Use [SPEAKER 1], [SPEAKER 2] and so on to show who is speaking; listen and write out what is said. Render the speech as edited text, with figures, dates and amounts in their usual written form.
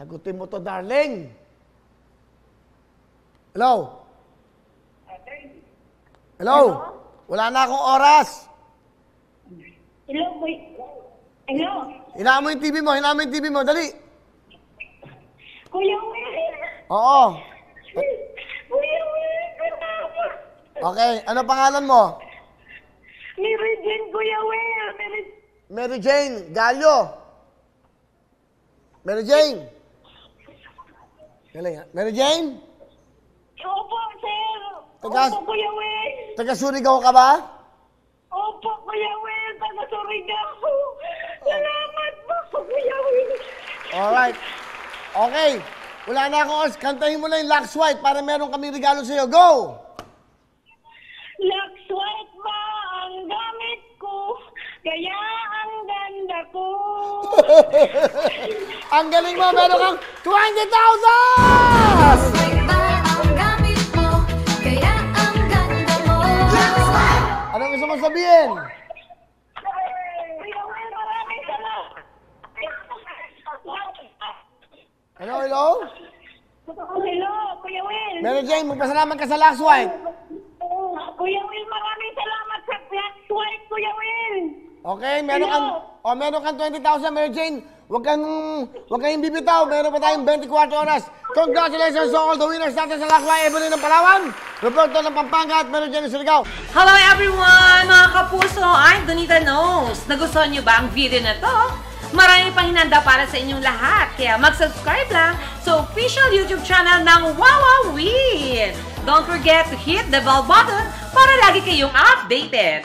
[SPEAKER 1] Sagutin mo to, darling. Hello? Hello? Wala na akong oras.
[SPEAKER 2] Hello, boy. Hello?
[SPEAKER 1] Hinaan mo yung TV mo, hinaan mo yung TV mo. Dali.
[SPEAKER 2] Kuya Will.
[SPEAKER 1] Oo.
[SPEAKER 2] Kuya Will, kasama.
[SPEAKER 1] Okay, ano pangalan mo?
[SPEAKER 2] Mary Jane, Kuya Will.
[SPEAKER 1] Mary Jane, Gallo. Mary Jane. Galing ha? Mary Jane?
[SPEAKER 2] Opo, sir.
[SPEAKER 1] Tagas-
[SPEAKER 2] Opo, Kuya Will.
[SPEAKER 1] Taga Surigao ka ba?
[SPEAKER 2] Opo, Kuya Will. Taga Surigao. Salamat po, Kuya Will.
[SPEAKER 1] Alright. Okay. Wala na akong oras. Kantahin mo na yung Lux White para meron kaming regalo sa'yo. Go!
[SPEAKER 2] Lux White ba ang gamit ko? Kaya ang ganda ko.
[SPEAKER 1] Ang galing mo. Meron kang 20,000!
[SPEAKER 3] Ang gamit mo, kaya ang ganda mo.
[SPEAKER 1] Anong gusto mong sabihin?
[SPEAKER 2] Kuya Will, maraming salamat.
[SPEAKER 1] Hello, hello?
[SPEAKER 2] Hello, Kuya Will.
[SPEAKER 1] Mary Jane, magpasalamat ka sa Lux White.
[SPEAKER 2] Kuya Will, maraming salamat sa Lux White, Kuya Will.
[SPEAKER 1] Okay, meron kang 20,000, Mary Jane. Huwag kang bibitaw. Meron pa tayong 24 oras. Congratulations to all the winners natin sa Lux White. Evelyn ng Palawan, Roberto ng Pampanga at Mary Jane ng Surigao.
[SPEAKER 4] Hello everyone! Mga kapuso, I'm Donita Knows. Nagustuhan niyo ba ang video na to? Marami pang hinanda para sa inyong lahat. Kaya mag-subscribe lang sa official YouTube channel ng Wowowin. Don't forget to hit the bell button para lagi kayong updated.